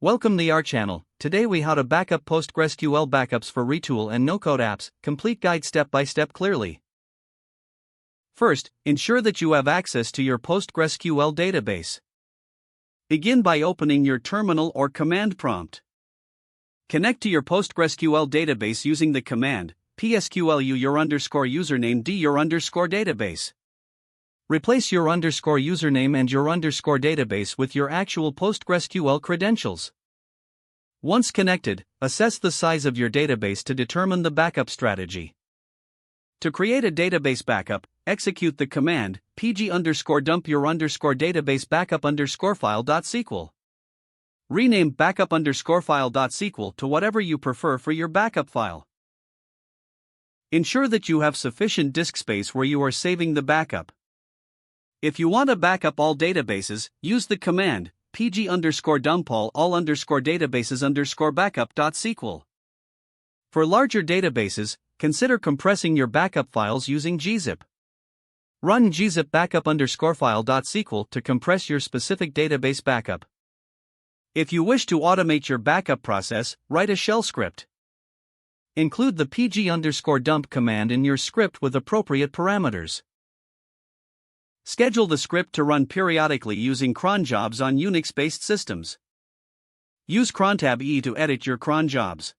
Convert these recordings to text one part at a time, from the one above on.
Welcome to our channel. Today we how to backup PostgreSQL backups for Retool and no-code apps. Complete guide step by step clearly. First, ensure that you have access to your PostgreSQL database. Begin by opening your terminal or command prompt. Connect to your PostgreSQL database using the command psqlu _username d database. Replace your _username and your database with your actual PostgreSQL credentials. Once connected, assess the size of your database to determine the backup strategy. To create a database backup, execute the command pg_dump your database backup_file.sql. Rename backup_file.sql to whatever you prefer for your backup file. Ensure that you have sufficient disk space where you are saving the backup. If you want to backup all databases, use the command pg_dump all databases_backup.sql. For larger databases, consider compressing your backup files using gzip. Run gzip backup_file.sql to compress your specific database backup. If you wish to automate your backup process, write a shell script. Include the pg_dump command in your script with appropriate parameters. Schedule the script to run periodically using cron jobs on Unix-based systems. Use crontab E to edit your cron jobs.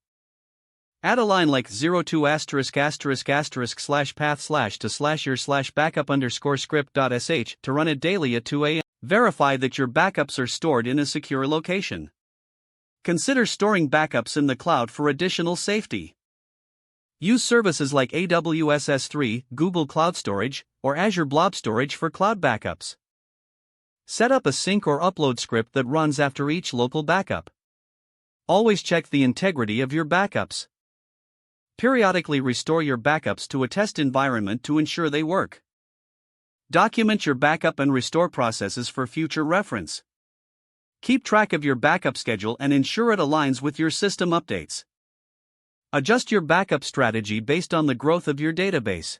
Add a line like 02 ****/ path / to / backup_script.sh to run it daily at 2 a.m. Verify that your backups are stored in a secure location. Consider storing backups in the cloud for additional safety. Use services like AWS S3, Google Cloud Storage, or Azure Blob Storage for cloud backups. Set up a sync or upload script that runs after each local backup. Always check the integrity of your backups. Periodically restore your backups to a test environment to ensure they work. Document your backup and restore processes for future reference. Keep track of your backup schedule and ensure it aligns with your system updates. Adjust your backup strategy based on the growth of your database.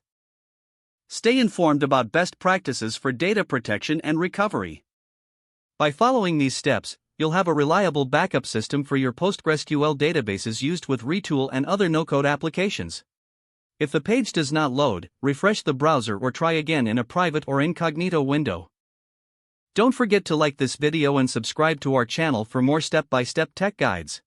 Stay informed about best practices for data protection and recovery. By following these steps, you'll have a reliable backup system for your PostgreSQL databases used with Retool and other no-code applications. If the page does not load, refresh the browser or try again in a private or incognito window. Don't forget to like this video and subscribe to our channel for more step-by-step tech guides.